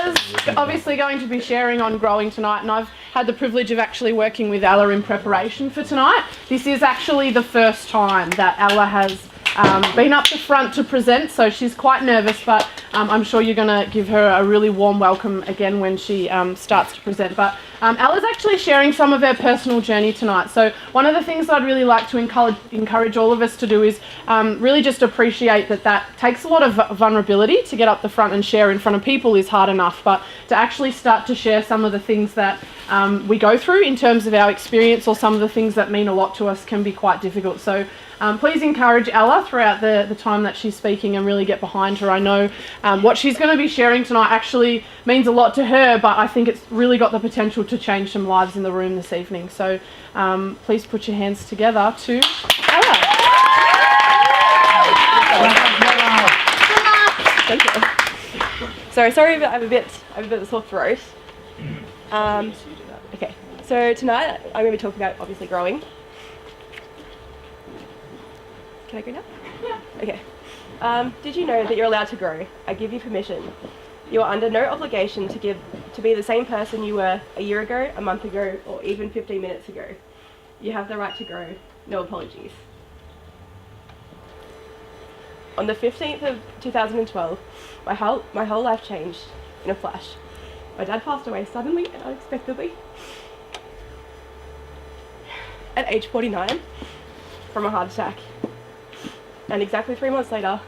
Ella's obviously going to be sharing on growing tonight, and I've had the privilege of actually working with Ella in preparation for tonight. This is actually the first time that Ella has been up the front to present, so she's quite nervous, but I'm sure you're going to give her a really warm welcome again when she starts to present. But Ella's actually sharing some of her personal journey tonight. So one of the things I'd really like to encourage all of us to do is really just appreciate that takes a lot of vulnerability. To get up the front and share in front of people is hard enough, but to actually start to share some of the things that we go through in terms of our experience, or some of the things that mean a lot to us, can be quite difficult. So please encourage Ella throughout the time that she's speaking and really get behind her. I know what she's going to be sharing tonight actually means a lot to her, but I think it's really got the potential to change some lives in the room this evening. So please put your hands together to Ella. Thank you. Sorry, but I have a bit of a sore throat. Okay, so tonight I'm going to be talking about obviously growing. Can I go now? Yeah. Okay. Did you know that you're allowed to grow? I give you permission. You are under no obligation to be the same person you were a year ago, a month ago, or even 15 minutes ago. You have the right to grow. No apologies. On the 15th of 2012, my whole life changed in a flash. My dad passed away suddenly and unexpectedly at age 49 from a heart attack. And exactly 3 months later,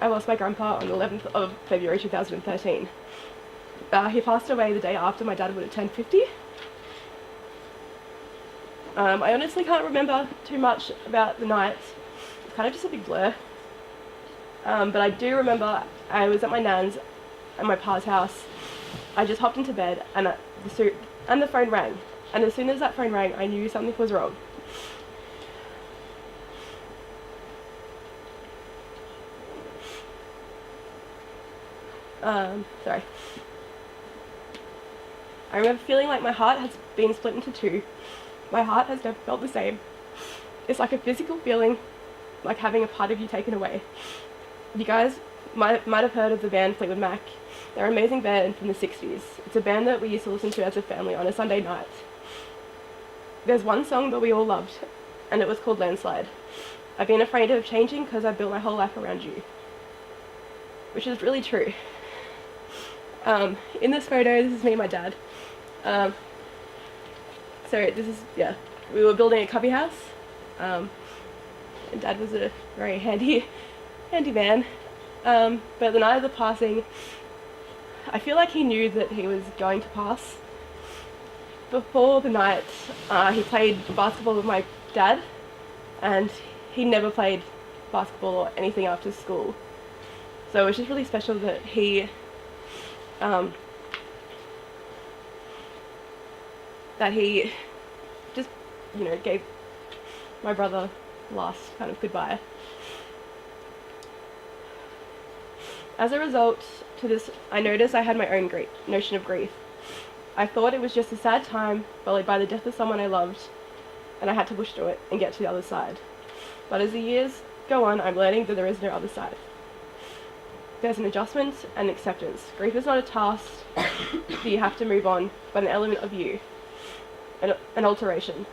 I lost my grandpa on the 11th of February 2013. He passed away the day after my dad would have turned 50. I honestly can't remember too much about the night. It's kind of just a big blur. But I do remember I was at my nan's at my pa's house. I just hopped into bed and the phone rang. And as soon as that phone rang, I knew something was wrong. Sorry. I remember feeling like my heart has been split into two. My heart has never felt the same. It's like a physical feeling, like having a part of you taken away. You guys might have heard of the band Fleetwood Mac. They're an amazing band from the 60s. It's a band that we used to listen to as a family on a Sunday night. There's one song that we all loved, and it was called Landslide. I've been afraid of changing because I've built my whole life around you. Which is really true. In this photo, this is me and my dad. So this is, we were building a cubby house. And Dad was a very handy man. But the night of the passing, I feel like he knew that he was going to pass. Before the night, he played basketball with my dad, and he never played basketball or anything after school. So it was just really special that he just, gave my brother the last kind of goodbye. As a result to this, I noticed I had my own notion of grief. I thought it was just a sad time followed by the death of someone I loved, and I had to push through it and get to the other side. But as the years go on, I'm learning that there is no other side. There's an adjustment and acceptance. Grief is not a task that you have to move on, but an element of you, an alteration,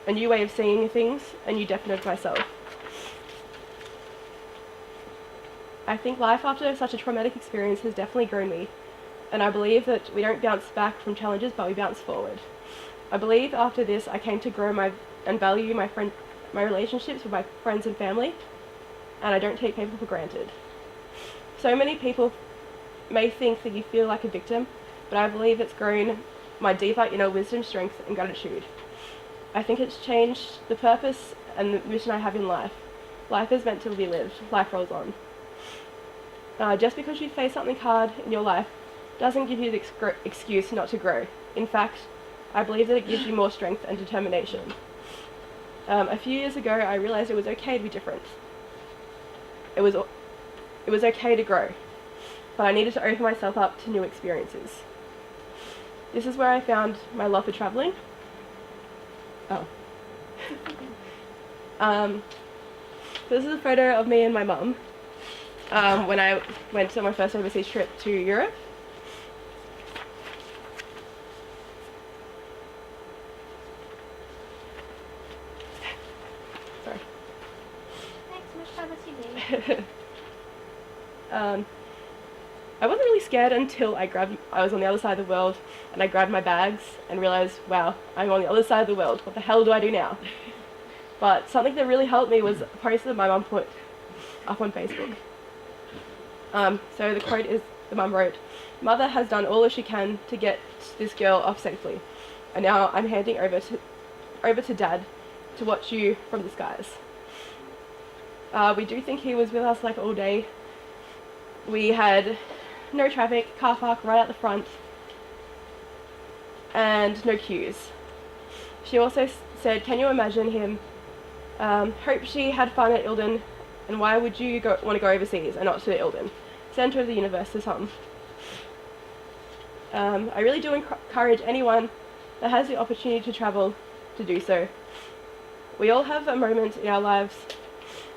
a new way of seeing things, a new definition of myself. I think life after such a traumatic experience has definitely grown me, and I believe that we don't bounce back from challenges, but we bounce forward. I believe after this I came to grow and value my relationships with my friends and family, and I don't take people for granted. So many people may think that you feel like a victim, but I believe it's grown my deeper inner wisdom, strength, and gratitude. I think it's changed the purpose and the mission I have in life. Life is meant to be lived. Life rolls on. Just because you face something hard in your life doesn't give you the excuse not to grow. In fact, I believe that it gives you more strength and determination. A few years ago, I realized it was okay to be different. It was okay to grow, but I needed to open myself up to new experiences. This is where I found my love for traveling. This is a photo of me and my mum. when I went on my first overseas trip to Europe. Sorry. Thanks, much time as you need. I wasn't really scared until I was on the other side of the world and I grabbed my bags and realized, wow, I'm on the other side of the world. What the hell do I do now? But something that really helped me was a post that my mum put up on Facebook. So the quote is, the mum wrote, "Mother has done all that she can to get this girl off safely, and now I'm handing over to Dad to watch you from the skies." We do think he was with us like all day. We had no traffic, car park right out the front, and no queues. She also said, "Can you imagine him? Hope she had fun at Ilden, and why would you want to go overseas and not to Ilden? Send her to the universe or something." I really do encourage anyone that has the opportunity to travel to do so. We all have a moment in our lives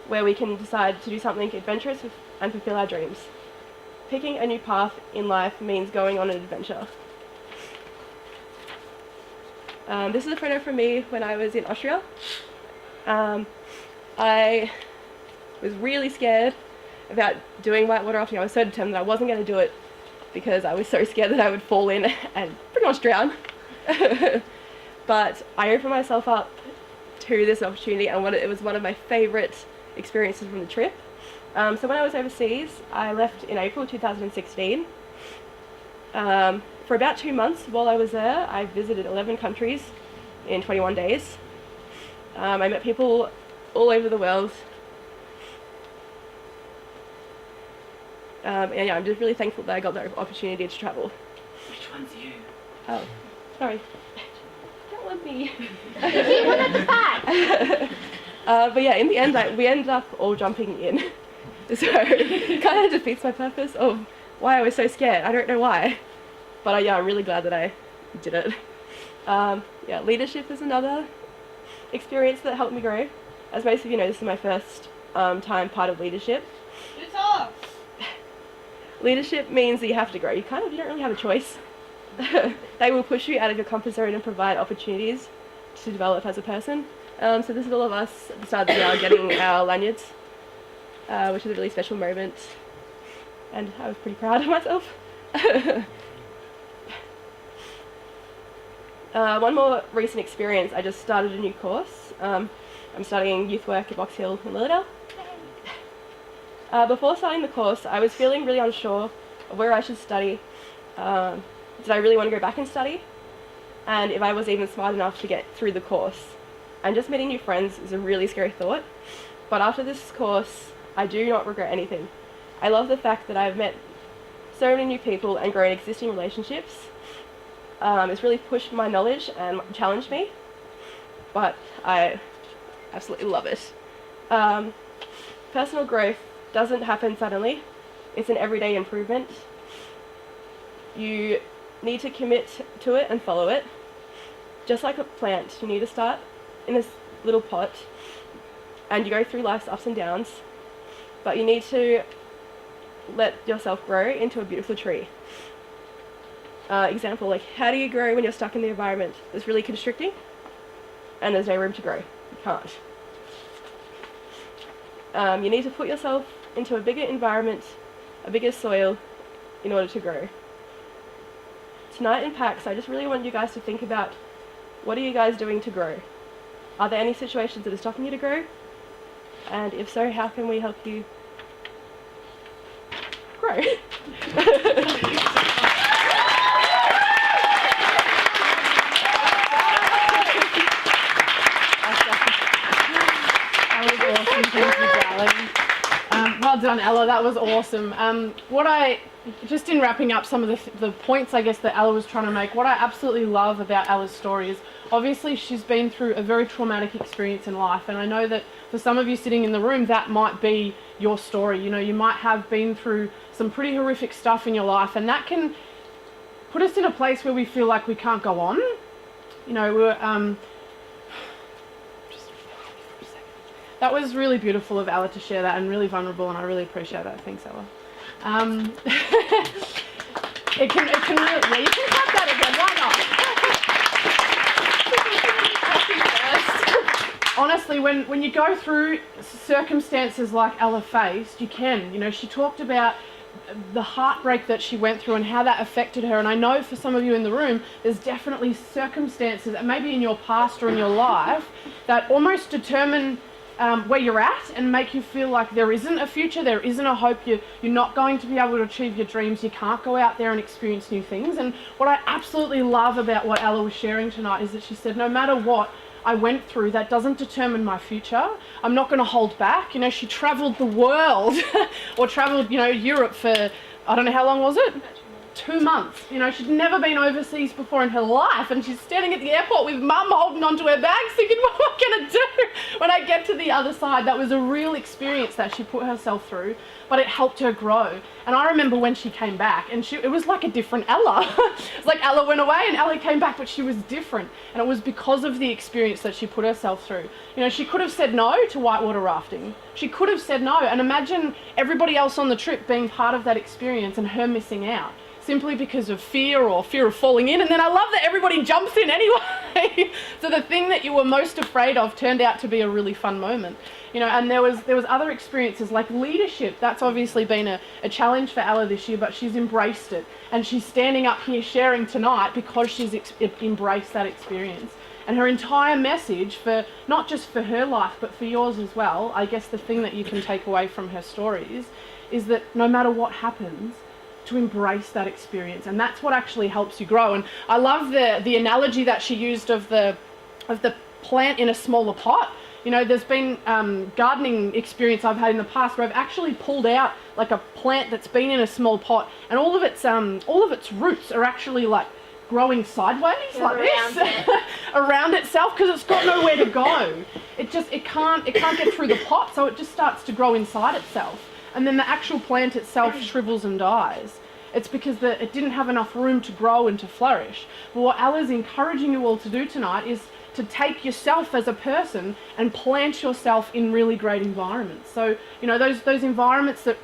where we can decide to do something adventurous and fulfill our dreams. Picking a new path in life means going on an adventure. This is a photo from me when I was in Austria. I was really scared about doing whitewater rafting. I was so determined that I wasn't going to do it because I was so scared that I would fall in and pretty much drown. But I opened myself up to this opportunity, and it was one of my favourite experiences from the trip. So when I was overseas, I left in April 2016. For about 2 months while I was there, I visited 11 countries in 21 days. I met people all over the world. And yeah, I'm just really thankful that I got the opportunity to travel. Which one's you? Oh, sorry. Don't want me. You want at the back. But yeah, in the end, we ended up all jumping in. So it kind of defeats my purpose of why I was so scared. I don't know why. But yeah, I'm really glad that I did it. Yeah, leadership is another experience that helped me grow. As most of you know, this is my first time part of leadership. It's off. Leadership means that you have to grow. You don't really have a choice. They will push you out of your comfort zone and provide opportunities to develop as a person. So this is all of us at the start of the year getting our lanyards, which is a really special moment, and I was pretty proud of myself. One more recent experience, I just started a new course. I'm studying youth work at Box Hill in Lilydale. Before starting the course, I was feeling really unsure of where I should study. Did I really want to go back and study? And if I was even smart enough to get through the course. And just meeting new friends is a really scary thought. But after this course, I do not regret anything. I love the fact that I've met so many new people and grown existing relationships. It's really pushed my knowledge and challenged me. But I absolutely love it. Personal growth doesn't happen suddenly. It's an everyday improvement. You need to commit to it and follow it. Just like a plant, you need to start in this little pot and you go through life's ups and downs, but you need to let yourself grow into a beautiful tree. Example, like how do you grow when you're stuck in the environment that's really constricting and there's no room to grow? You can't. You need to put yourself into a bigger environment, a bigger soil in order to grow. Tonight in PAX, I just really want you guys to think about, what are you guys doing to grow? Are there any situations that are stopping you to grow? And if so, how can we help you grow? That was awesome. Thank you, darling. Well done, Ella. That was awesome. Just in wrapping up some of the points, I guess, that Ella was trying to make, what I absolutely love about Ella's story is, obviously, she's been through a very traumatic experience in life, and I know that for some of you sitting in the room, that might be your story. You know, you might have been through some pretty horrific stuff in your life, and that can put us in a place where we feel like we can't go on. You know, That was really beautiful of Ella to share that, and really vulnerable, and I really appreciate that. Thanks, Ella. It can really, yeah, you can clap that again, why not? Honestly, when you go through circumstances like Ella faced, you can. You know, she talked about the heartbreak that she went through and how that affected her. And I know for some of you in the room, there's definitely circumstances that maybe in your past or in your life that almost determine where you're at and make you feel like there isn't a future, there isn't a hope, you're not going to be able to achieve your dreams, you can't go out there and experience new things. And what I absolutely love about what Ella was sharing tonight is that she said, no matter what I went through, that doesn't determine my future. I'm not going to hold back. You know, she travelled the world or travelled, you know, Europe for, I don't know, how long was it? 2 months. You know, she'd never been overseas before in her life, and she's standing at the airport with mum holding onto her bags thinking, what am I going to do when I get to the other side? That was a real experience that she put herself through, but it helped her grow. And I remember when she came back, and it was like a different Ella. It's like Ella went away and Ella came back, but she was different. And it was because of the experience that she put herself through. You know, she could have said no to whitewater rafting. She could have said no. And imagine everybody else on the trip being part of that experience and her missing out, simply because of fear or fear of falling in. And then I love that everybody jumps in anyway. So the thing that you were most afraid of turned out to be a really fun moment. You know, and there was other experiences like leadership. That's obviously been a challenge for Ella this year, but she's embraced it. And she's standing up here sharing tonight because she's embraced that experience. And her entire message, for not just for her life, but for yours as well, I guess the thing that you can take away from her stories is that no matter what happens, to embrace that experience. And that's what actually helps you grow. And I love the analogy that she used of the plant in a smaller pot. You know, there's been gardening experience I've had in the past where I've actually pulled out like a plant that's been in a small pot, and all of its roots are actually like growing sideways like this around itself, because it's got nowhere to go. It can't get through the pot, so it just starts to grow inside itself. And then the actual plant itself shrivels and dies. It's because it didn't have enough room to grow and to flourish. But what Ella's encouraging you all to do tonight is to take yourself as a person and plant yourself in really great environments. So, you know, those environments that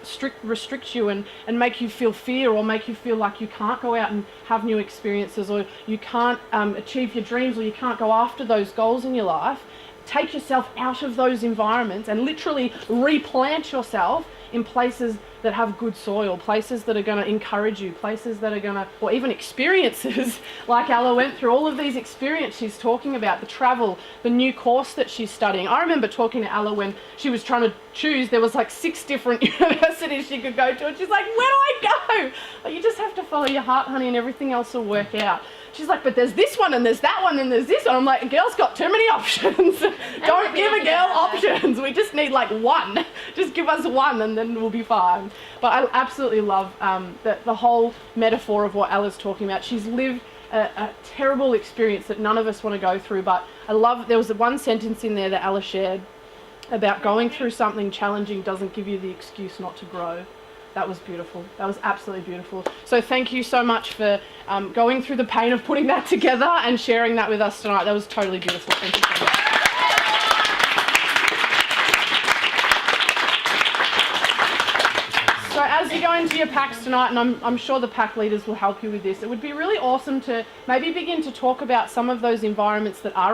restrict you and make you feel fear or make you feel like you can't go out and have new experiences, or you can't achieve your dreams, or you can't go after those goals in your life. Take yourself out of those environments and literally replant yourself in places that have good soil, places that are going to encourage you, places that are going to, or even experiences like Ella went through. All of these experiences she's talking about, the travel, the new course that she's studying. I remember talking to Ella when she was trying to choose, there was like 6 different universities she could go to, and she's like, where do I go? Like, you just have to follow your heart, honey, and everything else will work out. She's like, but there's this one and there's that one and there's this one. I'm like, a girl's got too many options. Don't give a girl options. We just need like one. Just give us one and then we'll be fine. But I absolutely love the whole metaphor of what Ella's talking about. She's lived a terrible experience that none of us want to go through, but I love, there was one sentence in there that Ella shared about going through something challenging doesn't give you the excuse not to grow. That was beautiful. That was absolutely beautiful. So thank you so much for going through the pain of putting that together and sharing that with us tonight. That was totally beautiful. Thank you so much. So as you go into your packs tonight, and I'm sure the pack leaders will help you with this, it would be really awesome to maybe begin to talk about some of those environments that are